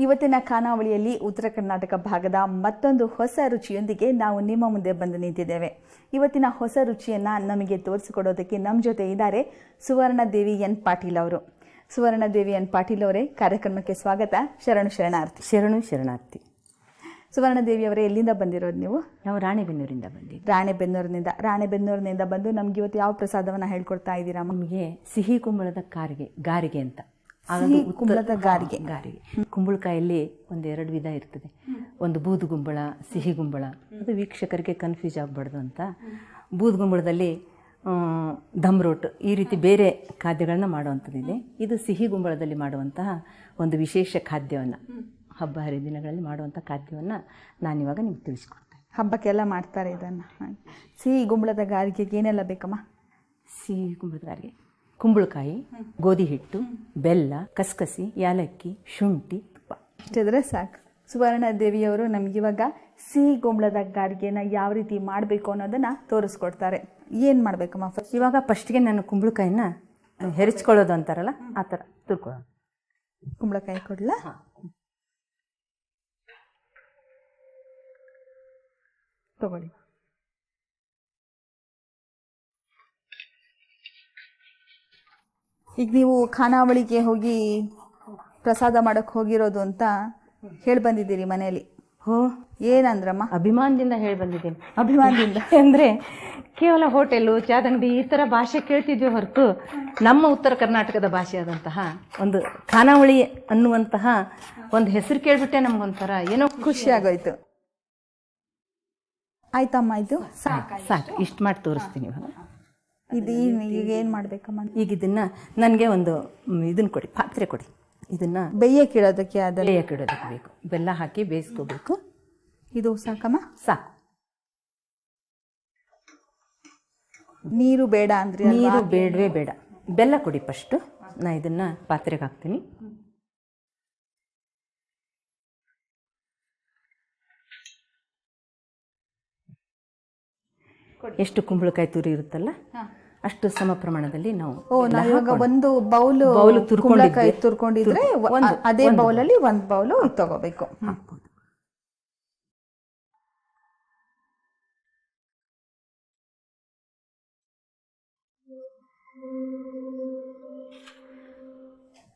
ಇವತ್ತಿನ ಖಾನಾವಳಿಯಲ್ಲಿ ಉತ್ತರ ಕರ್ನಾಟಕ ಭಾಗದ ಮತ್ತೊಂದು ಹೊಸ ರುಚಿಯೊಂದಿಗೆ ನಾವು ನಿಮ್ಮ ಮುಂದೆ ಬಂದು ನಿಂತಿದ್ದೇವೆ. ಇವತ್ತಿನ ಹೊಸ ರುಚಿಯನ್ನು ನಮಗೆ ತೋರಿಸಿಕೊಡೋದಕ್ಕೆ ನಮ್ಮ ಜೊತೆ ಇದ್ದಾರೆ ಸುವರ್ಣದೇವಿ ಎನ್ ಪಾಟೀಲ್ ಅವರು. ಸುವರ್ಣದೇವಿ ಎನ್ ಪಾಟೀಲ್ ಅವರೇ, ಕಾರ್ಯಕ್ರಮಕ್ಕೆ ಸ್ವಾಗತ. ಶರಣು ಶರಣಾರ್ಥಿ. ಶರಣು ಶರಣಾರ್ಥಿ. ಸುವರ್ಣದೇವಿ ಅವರೇ, ಎಲ್ಲಿಂದ ಬಂದಿರೋದು ನೀವು? ನಾವು ರಾಣೆಬೆನ್ನೂರಿಂದ ಬಂದಿದ್ದೀವಿ. ರಾಣೆಬೆನ್ನೂರಿನಿಂದ ಬಂದು ನಮ್ಗೆ ಇವತ್ತು ಯಾವ ಪ್ರಸಾದವನ್ನು ಹೇಳ್ಕೊಡ್ತಾ ಇದ್ದೀರಾ? ನಮಗೆ ಸಿಹಿ ಕುಂಬಳದ ಗಾರಿಗೆ ಅಂತ. ಕುಂಬಳದ ಗಾರಿಗೆ. ಕುಂಬಳಕಾಯಲ್ಲಿ ಒಂದೆರಡು ವಿಧ ಇರ್ತದೆ. ಒಂದು ಬೂದುಗುಂಬಳ, ಸಿಹಿ ಗುಂಬಳ. ಅದು ವೀಕ್ಷಕರಿಗೆ ಕನ್ಫ್ಯೂಸ್ ಆಗಬಾರ್ದು ಅಂತ ಬೂದುಗುಂಬಳದಲ್ಲಿ ದಮ್ ರೋಟ್ ಈ ರೀತಿ ಬೇರೆ ಖಾದ್ಯಗಳನ್ನ ಮಾಡುವಂಥದ್ದಿದೆ. ಇದು ಸಿಹಿ ಗುಂಬಳದಲ್ಲಿ ಮಾಡುವಂತಹ ಒಂದು ವಿಶೇಷ ಖಾದ್ಯವನ್ನು, ಹಬ್ಬ ಹರಿದಿನಗಳಲ್ಲಿ ಮಾಡುವಂಥ ಖಾದ್ಯವನ್ನು ನಾನಿವಾಗ ನಿಮ್ಗೆ ತಿಳಿಸ್ಕೊಡ್ತೇನೆ. ಹಬ್ಬಕ್ಕೆಲ್ಲ ಮಾಡ್ತಾರೆ ಇದನ್ನು. ಸಿಹಿ ಗುಂಬಳದ ಗಾರಿಗೆಗೆ ಏನೆಲ್ಲ ಬೇಕಮ್ಮ? ಸಿಹಿ ಗುಂಬಳದ ಗಾರಿಗೆ ಕುಂಬಳಕಾಯಿ, ಗೋಧಿ ಹಿಟ್ಟು, ಬೆಲ್ಲ, ಕಸಕಸಿ, ಯಾಲಕ್ಕಿ, ಶುಂಠಿ, ತುಪ್ಪ ಇಷ್ಟಿದ್ರೆ ಸಾಕು. ಸುವರ್ಣದೇವಿಯವರು ನಮಗಿವಾಗ ಸಿಹಿ ಗುಂಬಳದ ಗಾರಿಗೆನ ಯಾವ ರೀತಿ ಮಾಡಬೇಕು ಅನ್ನೋದನ್ನು ತೋರಿಸ್ಕೊಡ್ತಾರೆ. ಏನು ಮಾಡಬೇಕಮ್ಮ? ಇವಾಗ ಫಸ್ಟ್ಗೆ ನಾನು ಕುಂಬಳಕಾಯಿನ ಹೆರಿಚ್ಕೊಳ್ಳೋದು ಅಂತಾರಲ್ಲ, ಆ ಥರ ತುರ್ಕೊಳ್ಳೋದು. ಕುಂಬಳಕಾಯಿ ಕೊಡ್ಲಾ? ತಗೊಳ್ಳಿ. ಈಗ ನೀವು ಖಾನಾವಳಿಗೆ ಹೋಗಿ ಪ್ರಸಾದ ಮಾಡೋಕ್ಕೆ ಹೋಗಿರೋದು ಅಂತ ಹೇಳಿ ಬಂದಿದ್ದೀರಿ ಮನೆಯಲ್ಲಿ. ಏನಂದ್ರಮ್ಮ? ಅಭಿಮಾನದಿಂದ ಹೇಳಿ ಬಂದಿದ್ದೀನಿ. ಅಭಿಮಾನದಿಂದ ಅಂದರೆ ಕೇವಲ ಹೋಟೆಲು, ಚಾದಂಗಡಿ ಈ ಥರ ಭಾಷೆ ಕೇಳ್ತಿದ್ವಿ ಹೊರತು ನಮ್ಮ ಉತ್ತರ ಕರ್ನಾಟಕದ ಭಾಷೆ ಆದಂತಹ ಒಂದು ಖಾನಾವಳಿ ಅನ್ನುವಂತಹ ಒಂದು ಹೆಸರು ಕೇಳಿಬಿಟ್ಟೆ ನಮಗೊಂಥರ ಏನೋ ಖುಷಿ ಆಗೋಯ್ತು. ಆಯ್ತಮ್ಮ, ಇದು ಸಾಕು. ಇಷ್ಟು ಮಾಡಿ ತೋರಿಸ್ತೀನಿ ಇವಾಗ. ಇದು ಈಗ ಏನು ಮಾಡಬೇಕಮ್ಮ? ಈಗ ಇದನ್ನು ನನಗೆ ಒಂದು ಇದನ್ನು ಕೊಡಿ, ಪಾತ್ರೆ ಕೊಡಿ. ಇದನ್ನು ಬೇಯಕ್ಕಿಡೋದಕ್ಕೆ ಬೇಯಕ್ಕಿಡೋದಕ್ಕೆ ಬೇಕು. ಬೆಲ್ಲ ಹಾಕಿ ಬೇಯಿಸ್ಕೋಬೇಕು. ಇದು ಸಾಕಮ್ಮ? ಸಾಕು. ನೀರು ಬೇಡ ಅಂದ್ರಿ? ನೀರು ಬೇಡವೇ ಬೇಡ. ಬೆಲ್ಲ ಕೊಡಿ ಫಸ್ಟು. ನಾ ಇದನ್ನು ಪಾತ್ರೆಗೆ ಹಾಕ್ತೀನಿ. ಎಷ್ಟು ಕುಂಬಳಕಾಯಿ ತುರಿ ಇರುತ್ತಲ್ಲ ಅಷ್ಟು ಸಮ ಪ್ರಮಾಣದಲ್ಲಿ ನಾವು ಒಂದು ಬೌಲ್ ತುರ್ಕೊಂಡಿದ್ರೆ ಅದೇ ಬೌಲಲ್ಲಿ ಒಂದು ಬೌಲು ತಗೋಬೇಕು.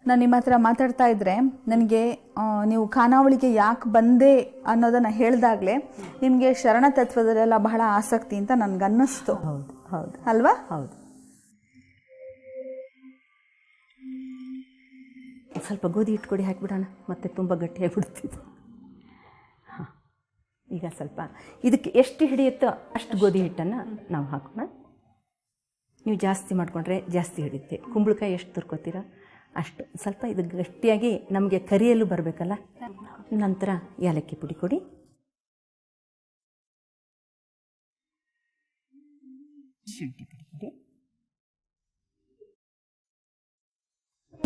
ನಾನು ನಿಮ್ಮ ಹತ್ರ ಮಾತಾಡ್ತಾ ಇದ್ರೆ ನನಗೆ ನೀವು ಖಾನಾವಳಿಗೆ ಯಾಕೆ ಬಂದೆ ಅನ್ನೋದನ್ನ ಹೇಳಿದಾಗಲೇ ನಿಮಗೆ ಶರಣ ತತ್ವದಲ್ಲೆಲ್ಲ ಬಹಳ ಆಸಕ್ತಿ ಅಂತ ನನ್ಗನ್ನಿಸ್ತು. ಹೌದು ಹೌದು ಅಲ್ವಾ? ಹೌದು. ಸ್ವಲ್ಪ ಗೋಧಿ ಹಿಟ್ಟು ಕೊಡಿ, ಹಾಕಿಬಿಡೋಣ. ಮತ್ತೆ ತುಂಬ ಗಟ್ಟಿ ಆಗಿಬಿಡ್ತಿದ್ದು. ಹಾಂ, ಈಗ ಸ್ವಲ್ಪ ಇದಕ್ಕೆ ಎಷ್ಟು ಹಿಡಿಯುತ್ತೋ ಅಷ್ಟು ಗೋಧಿ ಹಿಟ್ಟನ್ನು ನಾವು ಹಾಕೋಣ. ನೀವು ಜಾಸ್ತಿ ಮಾಡಿಕೊಂಡ್ರೆ ಜಾಸ್ತಿ ಹಿಡಿಯುತ್ತೆ. ಕುಂಬಳಕಾಯಿ ಎಷ್ಟು ತುರ್ಕೋತೀರಾ ಅಷ್ಟು. ಸ್ವಲ್ಪ ಇದು ಗಟ್ಟಿಯಾಗಿ ನಮಗೆ ಕರಿಯಲು ಬರಬೇಕಲ್ಲ. ನಂತರ ಏಲಕ್ಕಿ ಪುಡಿ ಕೊಡಿ. ಶುಂಠಿ ಪುಡಿ ಕೊಡಿ.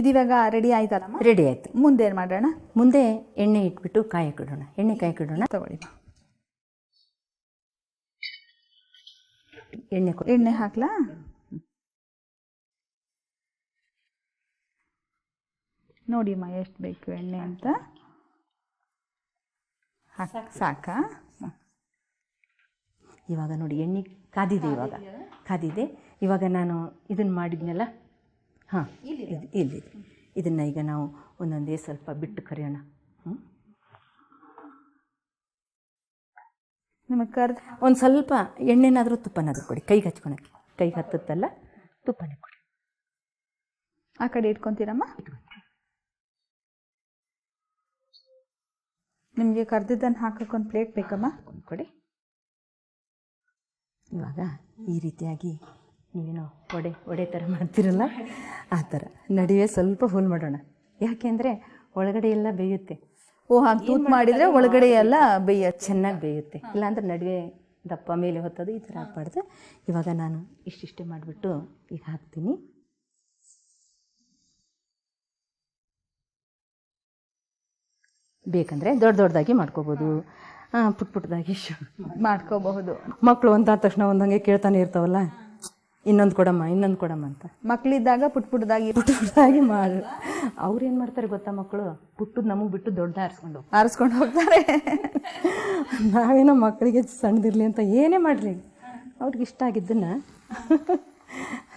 ಇದಿವಾಗ ರೆಡಿ ಆಯ್ತಲ್ಲ? ರೆಡಿ ಆಯಿತು. ಮುಂದೆ ಏನು ಮಾಡೋಣ? ಮುಂದೆ ಎಣ್ಣೆ ಇಟ್ಬಿಟ್ಟು ಕಾಯಕ್ಕಿಡೋಣ. ಕಾಯಕ್ಕಿಡೋಣ. ತಗೊಳ್ಳಿ. ಎಣ್ಣೆ ಹಾಕ್ಲಾ? ನೋಡಿಮ್ಮ ಎಷ್ಟು ಬೇಕು ಎಣ್ಣೆ ಅಂತ. ಸಾಕಾ? ಇವಾಗ ನೋಡಿ ಎಣ್ಣೆ ಕಾದಿದೆ. ಕಾದಿದೆ. ಇವಾಗ ನಾನು ಇದನ್ನು ಮಾಡಿದ್ನಲ್ಲ, ಹಾಂ ಇಲ್ಲಿ ಇದನ್ನು ಈಗ ನಾವು ಒಂದೊಂದೇ ಸ್ವಲ್ಪ ಬಿಟ್ಟು ಕರಿಯೋಣ. ನಿಮಗೆ ಕರೆದು ಒಂದು ಸ್ವಲ್ಪ ಎಣ್ಣೆನಾದರೂ ತುಪ್ಪನಾದರೂ ಕೊಡಿ. ಕೈಗೆ ಹಚ್ಕೊಳಕ್ಕೆ. ಕೈಗೆ ಹತ್ತತ್ತಲ್ಲ, ತುಪ್ಪನೇ ಕೊಡಿ. ಆ ಕಡೆ ಇಟ್ಕೊತೀರಮ್ಮ? ನಿಮಗೆ ಕರೆದಿದ್ದನ್ನು ಹಾಕಕ್ಕೆ ಒಂದು ಪ್ಲೇಟ್ ಬೇಕಮ್ಮ? ಕೊಡಿ. ಇವಾಗ ಈ ರೀತಿಯಾಗಿ ನೀವೇನೋ ಒಡೆ ಥರ ಮಾಡ್ತಿರಲ್ಲ, ಆ ಥರ ನಡುವೆ ಸ್ವಲ್ಪ ಹೋಲ್ ಮಾಡೋಣ. ಯಾಕೆಂದರೆ ಒಳಗಡೆ ಎಲ್ಲ ಬೇಯುತ್ತೆ. ಹಾಗೆ ತೂತು ಮಾಡಿದರೆ ಒಳಗಡೆ ಎಲ್ಲ ಚೆನ್ನಾಗಿ ಬೇಯುತ್ತೆ. ಇಲ್ಲಾಂದ್ರೆ ನಡುವೆ ದಪ್ಪ ಮೇಲೆ ಹೊತ್ತದು ಈ ಥರ ಹಾಕ್ಬಾರ್ದು. ಇವಾಗ ನಾನು ಇಷ್ಟಿಷ್ಟೇ ಮಾಡಿಬಿಟ್ಟು ಈಗ ಹಾಕ್ತೀನಿ. ಬೇಕಂದರೆ ದೊಡ್ಡದಾಗಿ ಮಾಡ್ಕೋಬೋದು, ಪುಟ್ಟದಾಗಿ ಮಾಡ್ಕೋಬಹುದು. ಮಕ್ಕಳು ಅಂತ ತಕ್ಷಣ ಒಂದಂಗೆ ಕೇಳ್ತಾನೆ ಇರ್ತಾವಲ್ಲ, ಇನ್ನೊಂದು ಕೊಡಮ್ಮ ಅಂತ ಮಕ್ಕಳಿದ್ದಾಗ ಪುಟ್ದಾಗಿ ಪುಟ್ಟದಾಗಿ ಮಾಡು. ಅವ್ರೇನು ಮಾಡ್ತಾರೆ ಗೊತ್ತಾ, ಮಕ್ಕಳು ಪುಟ್ಟದ್ ನಮಗೆ ಬಿಟ್ಟು ದೊಡ್ಡ ಆರಿಸ್ಕೊಂಡು ಹೋಗ್ತಾರೆ. ನಾವೇನೋ ಮಕ್ಕಳಿಗೆ ಸಣ್ಣದಿರಲಿ ಅಂತ ಏನೇ ಮಾಡಲಿ ಅವ್ರಿಗೆ ಇಷ್ಟ ಆಗಿದ್ದನ್ನು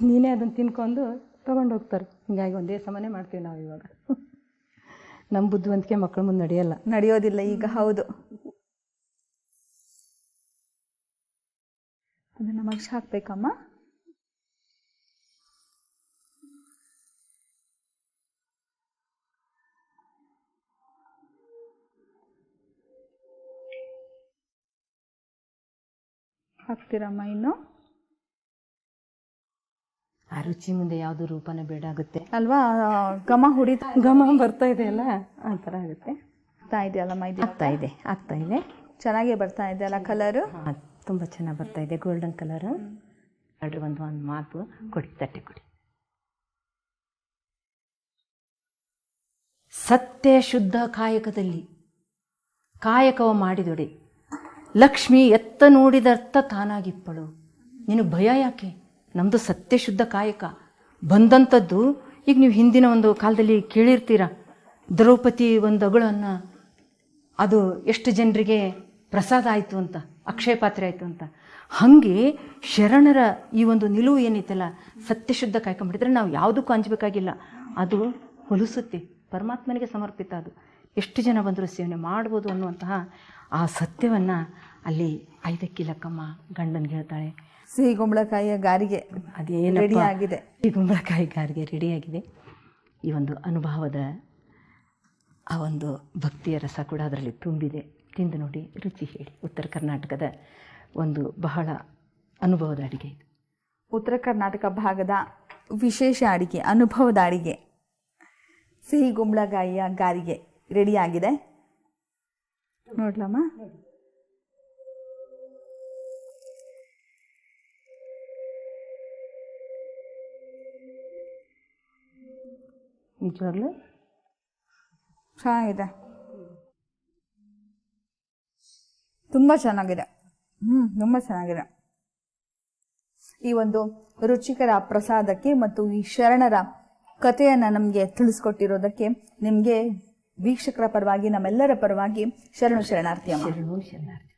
ನೀನೇ ಅದನ್ನು ತಿನ್ಕೊಂಡು ತೊಗೊಂಡು ಹೋಗ್ತಾರೆ. ಹಿಂಗಾಗಿ ಒಂದೇ ಸಮನೆ ಮಾಡ್ತೀವಿ ನಾವು ಇವಾಗ. ನಮ್ಮ ಬುದ್ಧಿವಂತಿಕೆ ಮಕ್ಕಳ ಮುಂದೆ ನಡೆಯೋದಿಲ್ಲ ಈಗ. ಹೌದು, ಅದನ್ನು ಮಗ್ಸ್ ಹಾಕ್ಬೇಕಮ್ಮ. ಹಾಕ್ತೀರಮ್ಮ ಇನ್ನು? ಆ ರುಚಿ ಮುಂದೆ ಯಾವುದು ರೂಪನೇ ಬೇಡ ಆಗುತ್ತೆ ಅಲ್ವಾ? ಘಮ ಬರ್ತಾ ಇದೆ ಅಲ್ಲ, ಆ ಥರ ಆಗುತ್ತೆ. ಆಗ್ತಾ ಇದೆಯಲ್ಲಮ್ಮ? ಇದು ಆಗ್ತಾ ಇದೆ ಚೆನ್ನಾಗೇ ಬರ್ತಾ ಇದೆ ಅಲ್ಲ ಕಲರು? ತುಂಬ ಚೆನ್ನಾಗಿ ಬರ್ತಾ ಇದೆ, ಗೋಲ್ಡನ್ ಕಲರ್. ಒಂದು ಮಾತು ಕೊಡಿ, ತಟ್ಟೆ ಕೊಡಿ. ಸತ್ಯ ಶುದ್ಧ ಕಾಯಕದಲ್ಲಿ ಕಾಯಕವ ಮಾಡಿದೊಡೆ ಲಕ್ಷ್ಮಿ ಎತ್ತ ನೋಡಿದರ್ಥ ತಾನಾಗಿಪ್ಪಳು. ನಿನಗೆ ಭಯ ಯಾಕೆ? ನಮ್ಮದು ಸತ್ಯ ಶುದ್ಧ ಕಾಯಕ ಬಂದಂಥದ್ದು. ಈಗ ನೀವು ಹಿಂದಿನ ಒಂದು ಕಾಲದಲ್ಲಿ ಕೇಳಿರ್ತೀರ, ದ್ರೌಪದಿ ಒಂದು ಅಗಳನ್ನು ಅದು ಎಷ್ಟು ಜನರಿಗೆ ಪ್ರಸಾದ ಆಯಿತು ಅಂತ, ಅಕ್ಷಯ ಪಾತ್ರೆ ಆಯಿತು ಅಂತ. ಹಾಗೆ ಶರಣರ ಈ ಒಂದು ನಿಲುವು ಏನೈತಲ್ಲ, ಸತ್ಯಶುದ್ಧ ಕಾಯಕ ಮಾಡಿದರೆ ನಾವು ಯಾವುದಕ್ಕೂ ಅಂಜಬೇಕಾಗಿಲ್ಲ. ಅದು ಹೊಲಿಸುತ್ತೆ, ಪರಮಾತ್ಮನಿಗೆ ಸಮರ್ಪಿತ. ಅದು ಎಷ್ಟು ಜನ ಬಂದರೂ ಸೇವನೆ ಮಾಡ್ಬೋದು ಅನ್ನುವಂತಹ ಆ ಸತ್ಯವನ್ನು ಅಲ್ಲಿ 5 ಲಕ್ಕಮ್ಮ ಗಂಡನಿಗೆ ಹೇಳ್ತಾಳೆ. ಸಿಹಿ ಕುಂಬಳಕಾಯಿಯ ಗಾರಿಗೆ ಅದೇನು ರೆಡಿ ಆಗಿದೆ. ಸಿಹಿ ಕುಂಬಳಕಾಯಿ ಗಾರಿಗೆ ರೆಡಿಯಾಗಿದೆ. ಈ ಒಂದು ಅನುಭವದ ಆ ಒಂದು ಭಕ್ತಿಯ ರಸ ಕೂಡ ಅದರಲ್ಲಿ ತುಂಬಿದೆ. ತಿಂದು ನೋಡಿ, ರುಚಿ ಹೇಳಿ. ಉತ್ತರ ಕರ್ನಾಟಕದ ಒಂದು ಬಹಳ ಅನುಭವದ ಅಡಿಗೆ ಇದು. ಉತ್ತರ ಕರ್ನಾಟಕ ಭಾಗದ ವಿಶೇಷ ಅಡಿಗೆ, ಅನುಭವದ ಅಡಿಗೆ ಸಿಹಿ ಕುಂಬಳಕಾಯಿಯ ಗಾರಿಗೆ ರೆಡಿಯಾಗಿದೆ. ನೋಡ್ಲಮ್ಮ? ನಿಜವಾಗ್ಲೂ ಚೆನ್ನಾಗಿದೆ, ತುಂಬ ಚೆನ್ನಾಗಿದೆ. ತುಂಬ ಚೆನ್ನಾಗಿದೆ. ಈ ಒಂದು ರುಚಿಕರ ಪ್ರಸಾದಕ್ಕೆ ಮತ್ತು ಈ ಶರಣರ ಕಥೆಯನ್ನು ನಮಗೆ ತಿಳಿಸ್ಕೊಟ್ಟಿರೋದಕ್ಕೆ ನಿಮಗೆ ವೀಕ್ಷಕರ ಪರವಾಗಿ, ನಮ್ಮೆಲ್ಲರ ಪರವಾಗಿ ಶರಣಾರ್ಥಿ ಅಮ್ಮ. ಶರಣಾರ್ಥಿ.